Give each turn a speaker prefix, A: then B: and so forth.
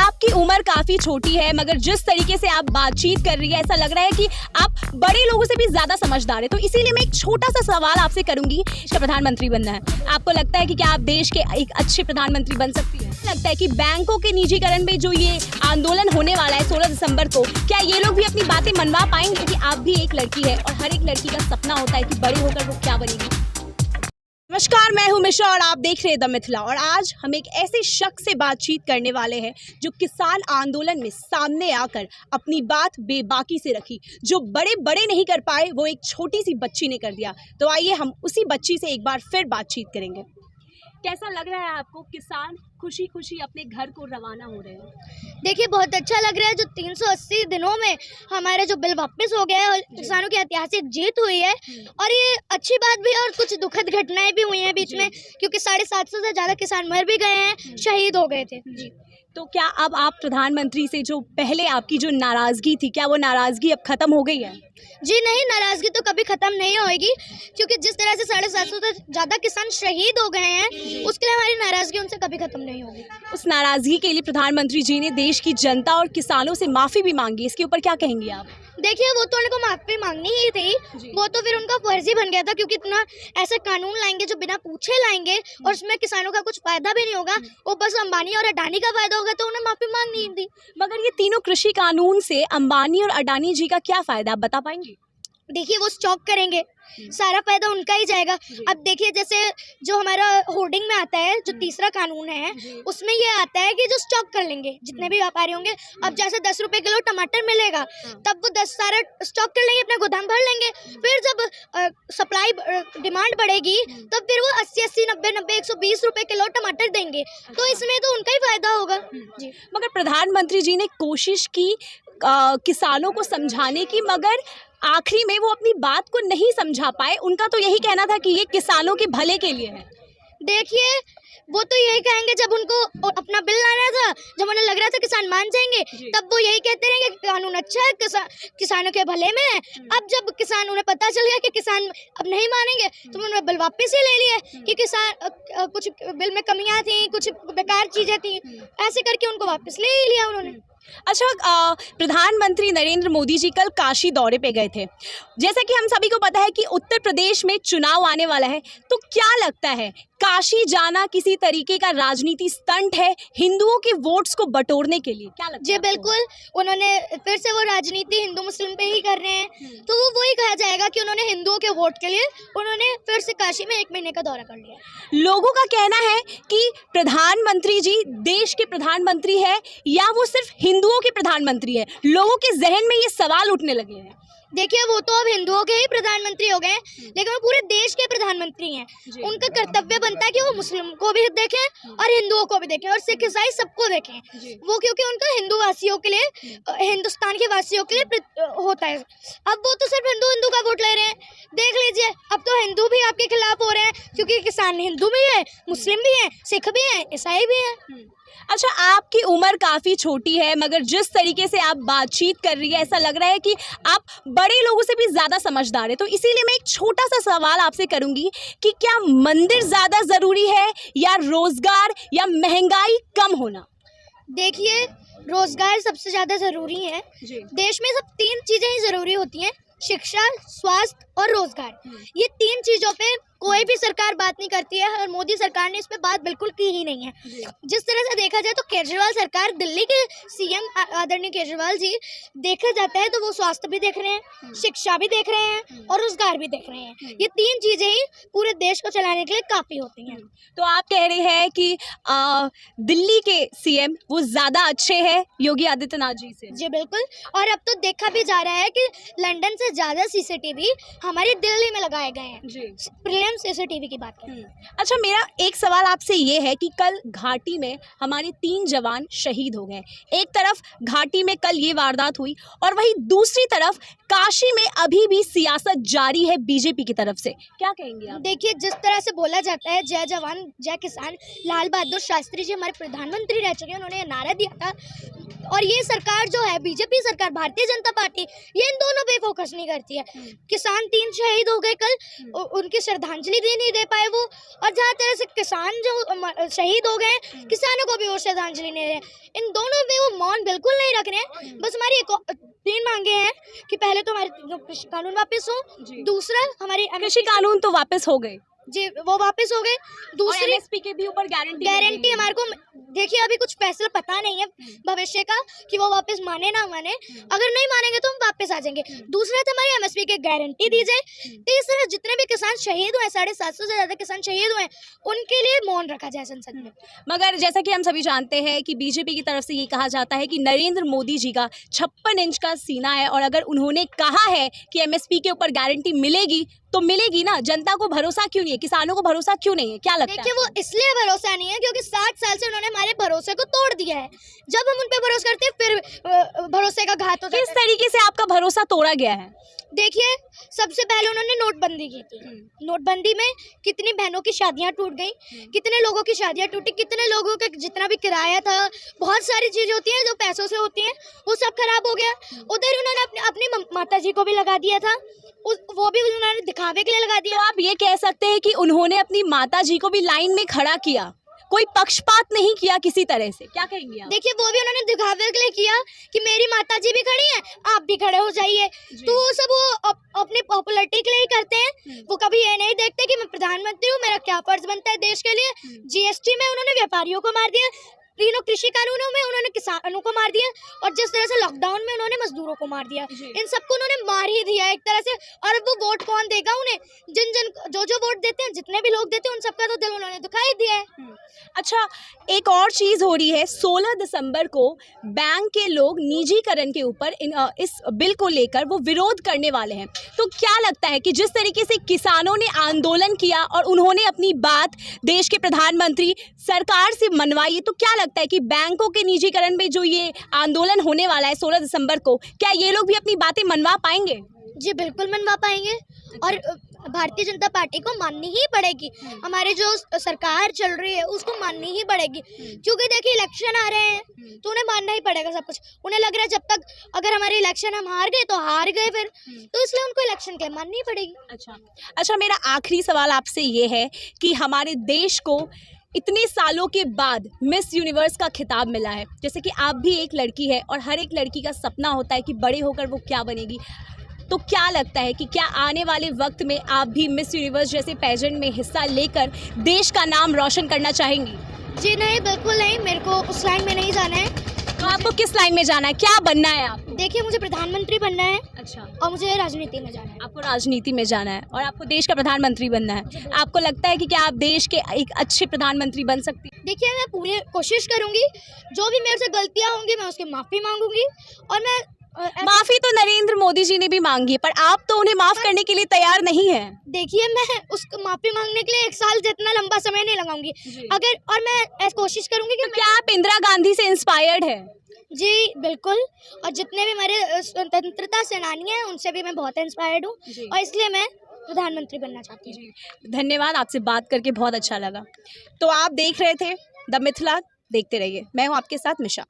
A: आपकी उम्र काफी छोटी है, मगर जिस तरीके से आप बातचीत कर रही है ऐसा लग रहा है कि आप बड़े लोगों से भी ज्यादा समझदार है। तो इसीलिए मैं एक छोटा सा सवाल आपसे करूंगी। देश का प्रधानमंत्री बनना है, आपको लगता है कि क्या आप देश के एक अच्छे प्रधानमंत्री बन सकती है? लगता है कि बैंकों के निजीकरण में जो ये आंदोलन होने वाला है 16 दिसंबर को, क्या ये लोग भी अपनी बातें मनवा पाएंगे? कि आप भी एक लड़की है और हर एक लड़की का सपना होता है कि बड़े होकर वो क्या बनेगी। नमस्कार, मैं हूं मिश्रा और आप देख रहे हैं द मिथिला। और आज हम एक ऐसे शख्स से बातचीत करने वाले हैं जो किसान आंदोलन में सामने आकर अपनी बात बेबाकी से रखी। जो बड़े बड़े नहीं कर पाए वो एक छोटी सी बच्ची ने कर दिया। तो आइए हम उसी बच्ची से एक बार फिर बातचीत करेंगे। कैसा लग रहा है आपको, किसान खुशी खुशी अपने घर को रवाना हो रहे हैं?
B: देखिए, बहुत अच्छा लग रहा है। जो 380 दिनों में हमारे जो बिल वापस हो गया है और किसानों की ऐतिहासिक जीत हुई है, और ये अच्छी बात भी है और कुछ दुखद घटनाएं भी हुई हैं बीच में, क्योंकि 750 से ज़्यादा किसान मर भी गए हैं, शहीद हो गए थे। जी,
A: तो क्या अब आप प्रधानमंत्री से जो पहले आपकी जो नाराज़गी थी, क्या वो नाराज़गी अब ख़त्म हो गई है?
B: जी नहीं, नाराज़गी तो कभी ख़त्म नहीं होएगी, क्योंकि जिस तरह से 750 से ज़्यादा किसान शहीद हो गए हैं, उसके लिए हमारी नाराज़गी उनसे कभी ख़त्म नहीं होगी।
A: उस नाराज़गी के लिए प्रधानमंत्री जी ने देश की जनता और किसानों से माफ़ी भी मांगी, इसके ऊपर क्या कहेंगी आप?
B: देखिए, वो तो उनको माफ़ी मांगनी ही थी, वो तो फिर उनका फर्ज ही बन गया था, क्योंकि इतना ऐसे कानून लाएंगे जो बिना पूछे लाएंगे और उसमें किसानों का कुछ फायदा भी नहीं होगा, वो बस अंबानी और अडानी का फायदा होगा, तो उन्हें माफ़ी मांगनी ही थी।
A: मगर ये तीनों कृषि कानून से अंबानी और अडानी जी का क्या फ़ायदा, आप बता पाएंगे?
B: देखिए, वो स्टॉक करेंगे, सारा फायदा उनका ही जाएगा। अब देखिए, जैसे जो हमारा होर्डिंग में आता है, जो तीसरा कानून है, उसमें ये आता है कि जो स्टॉक कर लेंगे जितने भी व्यापारी होंगे। अब जैसे 10 रुपए किलो टमाटर मिलेगा, तब वो 10 सारा स्टॉक कर लेंगे, अपना गोदाम भर लेंगे। फिर जब सप्लाई डिमांड बढ़ेगी, तब फिर वो 80-80, 90-90, 120 रुपए किलो टमाटर देंगे, तो इसमें तो उनका ही फायदा होगा। जी,
A: मगर प्रधानमंत्री जी ने कोशिश की किसानों को समझाने की, मगर आखिरी में वो अपनी बात को नहीं समझा पाए। उनका तो यही कहना था कि ये किसानों के भले के लिए है।
B: देखिए, वो तो यही कहेंगे जब उनको अपना बिल लाना था, जब उन्हें लग रहा था किसान मान जाएंगे, तब वो यही कहते रहेंगे कि कानून अच्छा है, किसानों के भले में है। अब जब किसान, उन्हें पता चल गया कि किसान अब नहीं मानेंगे, तो उन्होंने बिल वापस ही ले लिया कि किसान कुछ बिल में कमियां थी, कुछ बेकार चीजें थी, ऐसे करके उनको वापस ले ही लिया उन्होंने।
A: अच्छा, प्रधानमंत्री नरेंद्र मोदी जी कल काशी दौरे पे गए थे। जैसा कि हम सभी को पता है कि उत्तर प्रदेश में चुनाव आने वाला है, तो क्या लगता है काशी जाना किसी तरीके का राजनीति स्टंट है हिंदुओं के वोट्स को बटोरने के लिए? क्या लगता है?
B: जी बिल्कुल, उन्होंने फिर से वो राजनीति हिंदू मुस्लिम पे ही कर रहे हैं, तो वो वही कहा जाएगा कि उन्होंने हिंदुओं के वोट के लिए उन्होंने फिर से काशी में 1 महीने का दौरा कर लिया।
A: लोगों का कहना है कि प्रधानमंत्री जी देश के प्रधानमंत्री है या वो सिर्फ हिंदुओं के प्रधानमंत्री है? लोगों के जहन में ये सवाल उठने लगे हैं।
B: देखिए, वो तो अब हिंदुओं के ही प्रधानमंत्री हो गए, लेकिन वो पूरे देश के प्रधानमंत्री हैं। उनका कर्तव्य बनता है कि वो मुस्लिम को भी देखें और हिंदुओं को भी देखें और सिख ईसाई सबको देखें। वो क्योंकि उनका हिंदू वासियों के लिए, हिंदुस्तान के वासियों के लिए होता है। अब वो तो सिर्फ हिंदू का वोट ले रहे हैं। देख लीजिए, अब तो हिंदू भी आपके खिलाफ हो रहे हैं, क्योंकि किसान हिंदू भी है, मुस्लिम भी है, सिख भी है, ईसाई भी है।
A: अच्छा, आपकी उम्र काफ़ी छोटी है, मगर जिस तरीके से आप बातचीत कर रही है ऐसा लग रहा है कि आप बड़े लोगों से भी ज़्यादा समझदार है। तो इसीलिए मैं एक छोटा सा सवाल आपसे करूंगी कि क्या मंदिर ज़्यादा ज़रूरी है या रोज़गार या महंगाई कम होना?
B: देखिए, रोज़गार सबसे ज़्यादा ज़रूरी है। देश में सब 3 चीज़ें ही ज़रूरी होती हैं: शिक्षा, स्वास्थ्य और रोज़गार। ये 3 चीज़ों पे कोई भी सरकार बात नहीं करती है, और मोदी सरकार ने इस पे बात बिल्कुल की ही नहीं है। जिस तरह से देखा जाए तो केजरीवाल सरकार, दिल्ली के सीएम आदरणीय केजरीवाल जी, देखा जाता है तो वो स्वास्थ्य भी देख रहे हैं, शिक्षा भी देख रहे हैं और रोजगार भी देख रहे हैं। ये 3 चीजें ही पूरे देश को चलाने के लिए काफी होती हैं।
A: तो आप कह रहे हैं कि दिल्ली के सीएम वो ज़्यादा अच्छे हैं योगी आदित्यनाथ जी से?
B: जी बिल्कुल, और अब तो देखा भी जा रहा है कि लंदन से ज़्यादा सीसीटीवी हमारी दिल्ली में लगाए गए हैं। सीसीटीवी की बात करें।
A: अच्छा, मेरा एक सवाल आपसे ये है कि कल घाटी में हमारे 3 जवान शहीद हो गए। एक तरफ घाटी में कल ये वारदात हुई और वहीं दूसरी तरफ काशी में अभी भी सियासत जारी है बीजेपी की तरफ से। क्या कहेंगे आप?
B: देखिए, जिस तरह से बोला जाता है जय जवान जय किसान, लाल बहादुर शास्त्री जी हमारे प्रधानमंत्री रह चुके हैं, उन्होंने ये नारा दिया था। और ये सरकार जो है, बीजेपी सरकार, भारतीय जनता पार्टी, ये इन दोनों पे फोकस नहीं करती है। किसान 3 शहीद हो गए कल, उनकी श्रद्धांजलि भी नहीं दे पाए वो, और जहाँ तरह से किसान जो शहीद हो गए, किसानों को भी वो श्रद्धांजलि नहीं दे रहे। इन दोनों में मौन बिल्कुल नहीं रख रहे हैं। बस हमारी 3 मांगे हैं कि पहले तो हमारे कृषि कानून वापस हो, दूसरा हमारी
A: कृषि कानून तो वापस हो गए
B: जी वो वापस हो गए, दूसरी
A: एमएसपी के भी ऊपर
B: गारंटी हमारे को देखिए अभी कुछ फैसला पता नहीं है भविष्य का कि वो वापस माने ना माने, अगर नहीं मानेंगे तो हम वापस आ जाएंगे। दूसरा तो हमारी एमएसपी की गारंटी दी जाए। तीसरा जितने भी किसान शहीद हुए 750 से ज्यादा किसान शहीद हुए उनके लिए मौन रखा जाए संसद में।
A: मगर जैसा कि हम सभी जानते हैं कि बीजेपी की तरफ से ये कहा जाता है कि नरेंद्र मोदी जी का 56 इंच का सीना है और अगर उन्होंने कहा है कि एमएसपी के ऊपर गारंटी मिलेगी तो मिलेगी ना। जनता को भरोसा क्यों नहीं है, किसानों को भरोसा क्यों नहीं है, क्या लगता है?
B: देखिए वो इसलिए भरोसा नहीं है क्योंकि 60 साल से उन्होंने हमारे भरोसे को तोड़ दिया है। जब हम उन पे भरोसा करते हैं फिर भरोसे का घात होता है।
A: किस तरीके से आपका भरोसा तोड़ा गया है?
B: देखिए सबसे पहले उन्होंने नोटबंदी की थी। नोटबंदी में कितनी बहनों की शादियां टूट गई, कितने लोगों की शादियां टूटी, कितने लोगों का जितना भी किराया था, बहुत सारी चीजें होती हैं जो पैसों से होती हैं, वो सब खराब हो गया। उधर उन्होंने अपनी माता जी को भी लगा दिया था, वो भी उन्होंने दिखावे के लिए लगा दिया।
A: तो आप ये कह सकते हैं कि उन्होंने अपनी माता जी को भी लाइन में खड़ा किया, कोई पक्षपात नहीं किया किसी तरह से, क्या कहेंगे आप?
B: देखिए वो भी उन्होंने दिखावे के लिए किया कि मेरी माताजी भी खड़ी हैं, आप भी खड़े हो जाइए। तो वो सब वो अपनी पॉपुलैरिटी के लिए ही करते हैं। वो कभी ये नहीं देखते कि मैं प्रधानमंत्री हूँ, मेरा क्या फर्ज बनता है देश के लिए। जीएसटी में उन्होंने व्यापारियों को मार दिया, तीनों कृषि कानूनों में उन्होंने किसानों को मार दिया और जिस तरह से लॉकडाउन में उन्होंने मजदूरों को मार दिया, इन सबको उन्होंने मार ही दिया एक तरह से। और वो वोट कौन देगा उन्हें? जो वोट देते हैं, जितने भी लोग देते हैं, उन सबका तो दिल उन्होंने दुखाई दिया है।
A: अच्छा, एक और चीज हो रही है, 16 दिसंबर को बैंक के लोग निजीकरण के ऊपर इस बिल को लेकर वो विरोध करने वाले हैं। तो क्या लगता है कि जिस तरीके से किसानों ने आंदोलन किया और उन्होंने अपनी बात देश के प्रधानमंत्री सरकार से मनवाई, तो क्या लगता है कि बैंकों के निजीकरण में जो ये आंदोलन होने वाला है 16 दिसंबर को, क्या ये लोग भी अपनी बातें मनवा पाएंगे?
B: जी बिल्कुल मनवा पाएंगे और भारतीय जनता पार्टी को माननी ही पड़ेगी। हमारी जो सरकार चल रही है उसको माननी ही पड़ेगी, क्योंकि देखिए इलेक्शन आ रहे हैं तो उन्हें मानना ही पड़ेगा सब कुछ। उन्हें लग रहा है जब तक अगर हमारे इलेक्शन हम हार गए तो हार गए फिर, तो इसलिए उनको इलेक्शन के लिए माननी ही पड़ेगी।
A: अच्छा, मेरा आखिरी सवाल आपसे ये है कि हमारे देश को इतने सालों के बाद मिस यूनिवर्स का खिताब मिला है, जैसे कि आप भी एक लड़की है और हर एक लड़की का सपना होता है कि बड़े होकर वो क्या बनेगी। तो क्या लगता है कि क्या आने वाले वक्त में आप भी मिस यूनिवर्स जैसे पेजेंट में हिस्सा लेकर देश का नाम रोशन करना चाहेंगी?
B: जी नहीं, बिल्कुल नहीं, मेरे को उस लाइन में नहीं जाना है।
A: तो आपको किस लाइन में जाना है, क्या बनना है आप?
B: देखिए मुझे प्रधानमंत्री बनना है।
A: अच्छा।
B: और मुझे राजनीति में जाना है।
A: आपको राजनीति में जाना है और आपको देश का प्रधानमंत्री बनना है। आपको लगता है कि क्या आप देश के एक अच्छे प्रधानमंत्री बन सकती हैं?
B: देखिए मैं पूरी कोशिश करूंगी, जो भी मेरे से गलतियां होंगी मैं उसकी माफ़ी मांगूंगी। और मैं
A: माफी तो नरेंद्र मोदी जी ने भी मांगी है, पर आप तो उन्हें माफ करने के लिए तैयार नहीं है।
B: देखिए मैं उसको माफी मांगने के लिए 1 साल जितना लंबा समय नहीं लगाऊंगी अगर, और मैं कोशिश करूंगी कि
A: क्या आप इंदिरा गांधी से इंस्पायर्ड है?
B: जी बिल्कुल, और जितने भी हमारे स्वतंत्रता सेनानी हैं उनसे भी मैं बहुत इंस्पायर्ड हूँ और इसलिए मैं प्रधानमंत्री बनना चाहती हूँ।
A: धन्यवाद, आपसे बात करके बहुत अच्छा लगा। तो आप देख रहे थे द मिथिला, देखते रहिए। मैं हूँ आपके साथ मिशा।